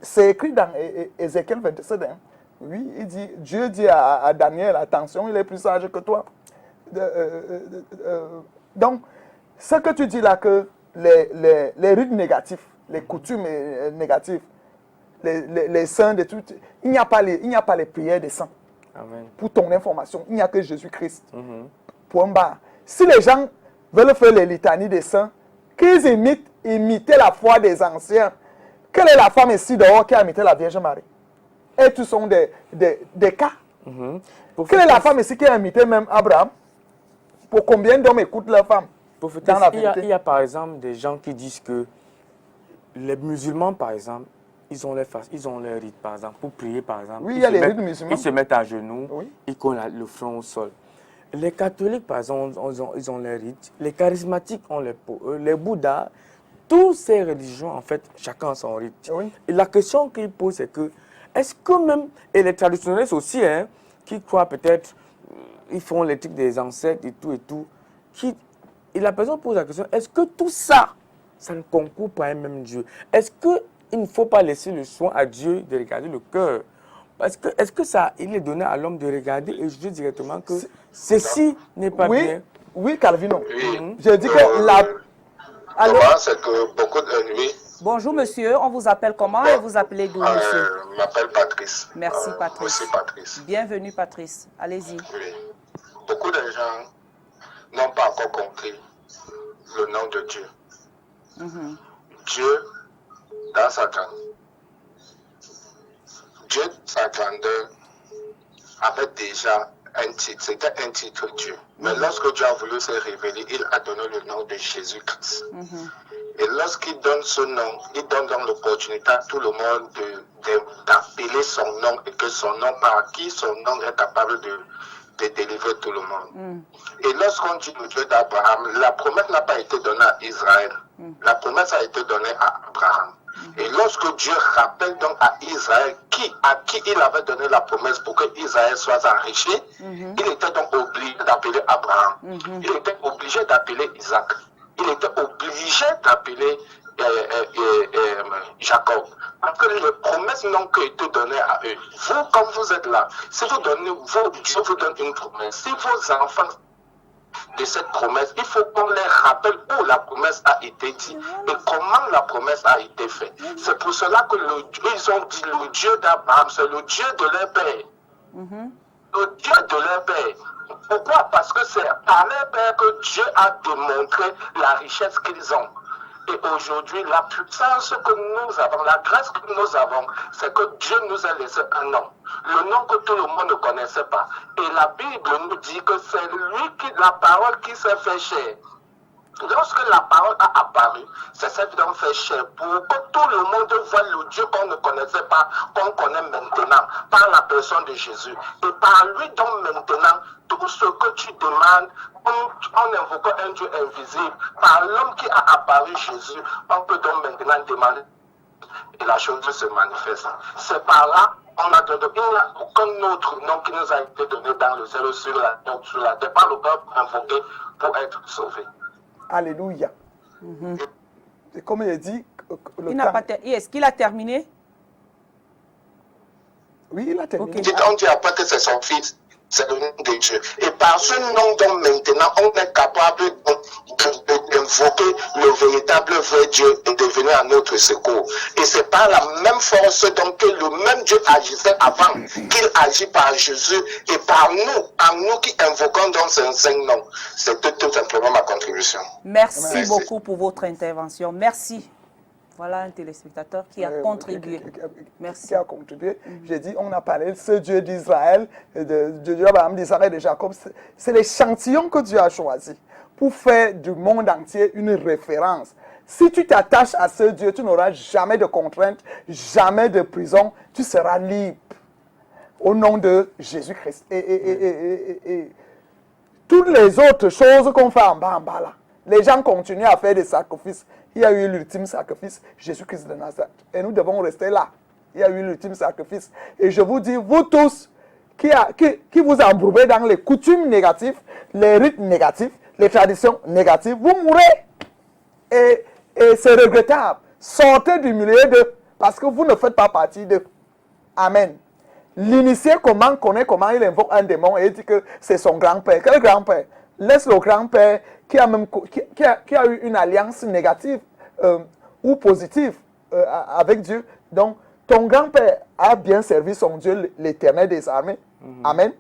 C'est écrit dans Ézéchiel 27. Hein. Oui, il dit, Dieu dit à Daniel, attention, il est plus sage que toi. Donc, ce que tu dis là, que les rites négatifs, les coutumes négatives, les saints, il n'y a pas les prières des saints. Amen. Pour ton information, il n'y a que Jésus-Christ. Point barre. Si les gens veulent faire les litanies des saints, qu'ils imiter la foi des anciens. Quelle est la femme ici dehors qui a imité la Vierge Marie? Et tous sont des cas. Quelle est la femme ici qui a imité même Abraham? Pour combien d'hommes écoutent leur femme dans la vérité? Il y a par exemple des gens qui disent que les musulmans, par exemple, ils ont leur rite, par exemple, pour prier, par exemple. Oui, il y a les rites musulmans. Ils se mettent à genoux, ils collent le front au sol. Les catholiques, par exemple, ils ont leur rite. Les charismatiques ont les bouddhas. Toutes ces religions, en fait, chacun a son rite. Oui. Et la question qu'ils posent, c'est que, est-ce que même, et les traditionnalistes aussi, hein, qui croient peut-être, ils font l'éthique des ancêtres et tout, et la personne pose la question, est-ce que tout ça, ça ne concourt pas à un même Dieu? Est-ce qu'il ne faut pas laisser le soin à Dieu de regarder le cœur? Est-ce que ça, il est donné à l'homme de regarder et juger directement que ceci n'est pas bien? Oui, Calvino. Oui. Je dis que la... Alors, c'est que beaucoup de nuits... Bonjour monsieur, on vous appelle comment et vous appelez d'où monsieur? Je m'appelle Patrice. Merci Patrice. Merci Patrice. Bienvenue Patrice, allez-y. Oui. Beaucoup de gens n'ont pas encore compris le nom de Dieu. Dieu, dans sa grandeur, Dieu, sa grandeur, avait déjà un titre. C'était un titre Dieu. Mais lorsque Dieu a voulu se révéler, il a donné le nom de Jésus-Christ. Et lorsqu'il donne ce nom, il donne donc l'opportunité à tout le monde d'appeler son nom et que son nom, par qui son nom est capable de délivrer tout le monde. Et lorsqu'on dit le Dieu d'Abraham, la promesse n'a pas été donnée à Israël. La promesse a été donnée à Abraham. Et lorsque Dieu rappelle donc à Israël à qui il avait donné la promesse pour que Israël soit enrichi, il était donc obligé d'appeler Abraham. Il était obligé d'appeler Isaac. Il était obligé d'appeler Jacob. Parce que les promesses n'ont qu'été données à eux. Vous, comme vous êtes là, si vous donnez, Dieu vous donne une promesse. Si vos enfants de cette promesse, il faut qu'on les rappelle où la promesse a été dite et comment la promesse a été faite. C'est pour cela que ils ont dit le Dieu d'Abraham, c'est le Dieu de leur père. Le Dieu de leur père. Pourquoi? Parce que c'est par leur père que Dieu a démontré la richesse qu'ils ont. Et aujourd'hui, la puissance que nous avons, la grâce que nous avons, c'est que Dieu nous a laissé un nom. Le nom que tout le monde ne connaissait pas. Et la Bible nous dit que c'est lui la parole qui s'est fait chair. Lorsque la parole a apparu, c'est cette donc fait chair pour que tout le monde voit le Dieu qu'on ne connaissait pas, qu'on connaît maintenant, par la personne de Jésus. Et par lui donc maintenant, tout ce que tu demandes, en invoquant un Dieu invisible, par l'homme qui a apparu Jésus, on peut donc maintenant demander et la chose se manifeste. C'est par là on a donné, il n'y a aucun autre nom qui nous a été donné dans le ciel sur la terre, par le peuple invoqué pour être sauvé. Alléluia. Et comme il a dit, est-ce qu'il a terminé? Oui, il a terminé. Okay. On dit après que c'est son fils, c'est le nom de Dieu. Et par ce nom, donc maintenant, on est capable invoquer le véritable vrai Dieu est devenu à notre secours. Et c'est par la même force donc que le même Dieu agissait avant qu'il agit par Jésus et par nous, en nous qui invoquons dans ses saints noms. C'est tout simplement ma contribution. Merci beaucoup pour votre intervention. Merci. Voilà un téléspectateur qui a contribué. Merci. Qui a contribué. J'ai dit, on a parlé de ce Dieu d'Israël, de Dieu d'Abraham, d'Israël et de Jacob. C'est l'échantillon que Dieu a choisi pour faire du monde entier une référence. Si tu t'attaches à ce Dieu, tu n'auras jamais de contraintes, jamais de prison, tu seras libre. Au nom de Jésus-Christ. Et toutes les autres choses qu'on fait en bas là, les gens continuent à faire des sacrifices. Il y a eu l'ultime sacrifice, Jésus-Christ de Nazareth. Et nous devons rester là. Il y a eu l'ultime sacrifice. Et je vous dis, vous tous qui vous embrouillez dans les coutumes négatives, les rites négatifs, les traditions négatives, vous mourrez. Et c'est regrettable. Sortez du milieu d'eux, parce que vous ne faites pas partie d'eux. Amen. L'initié connaît comment il invoque un démon et il dit que c'est son grand-père. Quel grand-père? Laisse le grand-père qui a eu une alliance négative ou positive avec Dieu. Donc, ton grand-père a bien servi son Dieu, l'Éternel des armées. Amen.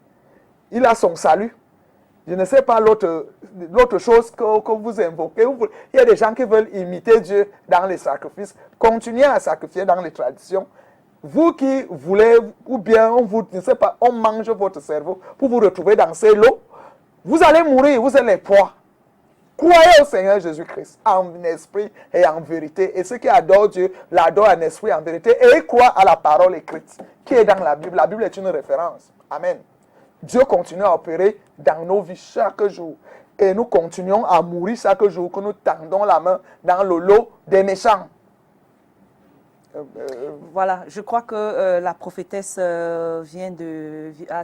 Il a son salut. Je ne sais pas l'autre chose que vous invoquez. Il y a des gens qui veulent imiter Dieu dans les sacrifices. Continuez à sacrifier dans les traditions. Vous qui voulez, ou bien on mange votre cerveau pour vous retrouver dans ces lots, vous allez mourir, vous êtes les proies. Croyez au Seigneur Jésus-Christ en esprit et en vérité. Et ceux qui adorent Dieu l'adorent en esprit et en vérité. Et ils croient à la parole écrite qui est dans la Bible. La Bible est une référence. Amen. Dieu continue à opérer dans nos vies chaque jour. Et nous continuons à mourir chaque jour que nous tendons la main dans le lot des méchants. Voilà, je crois que la prophétesse a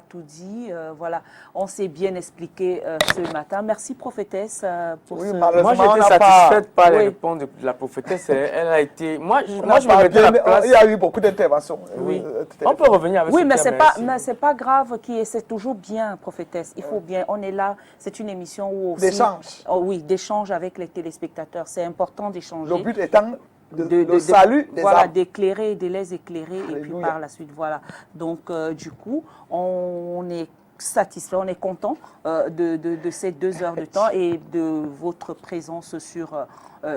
tout dit. Voilà, on s'est bien expliqué ce matin. Merci prophétesse pour oui, ce... Moi, j'étais satisfaite par les réponses de la prophétesse. Elle a été... Moi, je me mettais à la place... Il y a eu beaucoup d'interventions. Oui. On peut revenir avec oui, ce mais c'est pas grave. C'est toujours bien, prophétesse. Il faut bien. On est là. C'est une émission où aussi... D'échange. Oh, oui, d'échange avec les téléspectateurs. C'est important d'échanger. Le but étant... de salut des voilà, âmes. d'éclairer, de les éclairer. Alléluia. Et puis par la suite, voilà. Donc, du coup, on est satisfait, on est content de ces 2 heures de temps et de votre présence sur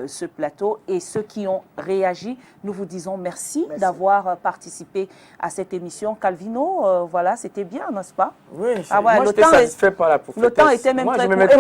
ce plateau. Et ceux qui ont réagi, nous vous disons merci. D'avoir participé à cette émission. Calvino, voilà, c'était bien, n'est-ce pas? Oui, ouais, moi j'étais satisfait par la prophétesse. Le temps était même très court. Et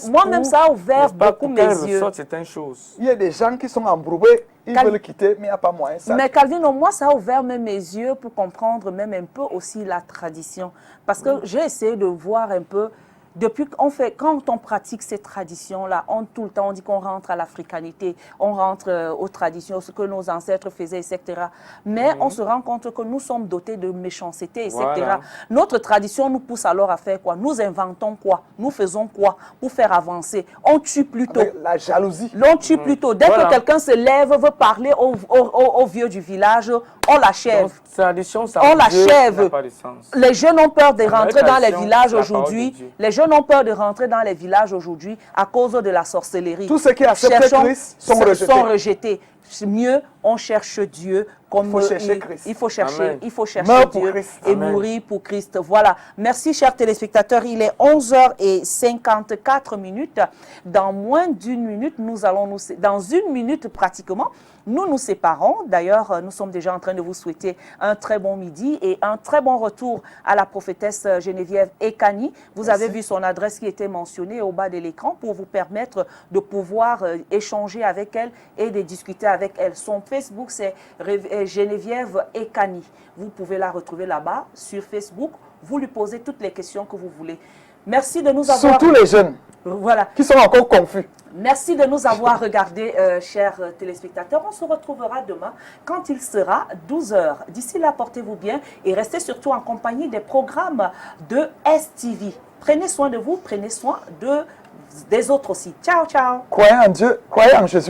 moi-même, ça a ouvert beaucoup mes yeux. C'est une chose. Il y a des gens qui sont embrouillés, ils veulent quitter, mais il n'y a pas moyen. Mais Calvino, moi, ça a ouvert même mes yeux pour comprendre même un peu aussi la tradition. Parce que j'ai essayé de voir un peu, depuis quand on pratique ces traditions-là, tout le temps, on dit qu'on rentre à l'africanité, on rentre aux traditions, ce que nos ancêtres faisaient, etc. Mais on se rend compte que nous sommes dotés de méchanceté, etc. Voilà. Notre tradition nous pousse alors à faire quoi? Nous inventons quoi? Nous faisons quoi pour faire avancer? On tue plutôt. Avec la jalousie. L'on tue plutôt. Dès que quelqu'un se lève, veut parler au vieux du village, on l'achève. On l'achève. Les jeunes ont peur de rentrer dans les villages aujourd'hui. Les jeunes ont peur de rentrer dans les villages aujourd'hui à cause de la sorcellerie. Tous ceux qui acceptent Christ sont rejetés. Mieux, on cherche Dieu. Comme il faut chercher Christ. Il faut chercher Dieu et mourir pour Christ. Voilà. Merci, chers téléspectateurs. Il est 11h54. Dans moins d'une minute, dans une minute pratiquement, nous séparons. D'ailleurs, nous sommes déjà en train de vous souhaiter un très bon midi et un très bon retour à la prophétesse Geneviève Ekani. Vous avez vu son adresse qui était mentionnée au bas de l'écran pour vous permettre de pouvoir échanger avec elle et de discuter avec elle. Son Facebook, c'est Geneviève Ekani. Vous pouvez la retrouver là-bas sur Facebook. Vous lui posez toutes les questions que vous voulez. Merci de nous avoir... Surtout les jeunes qui sont encore confus. Merci de nous avoir regardés, chers téléspectateurs. On se retrouvera demain quand il sera 12h. D'ici là, portez-vous bien et restez surtout en compagnie des programmes de STV. Prenez soin de vous, prenez soin des autres aussi. Ciao, ciao. Croyez en Dieu, croyez en Jésus.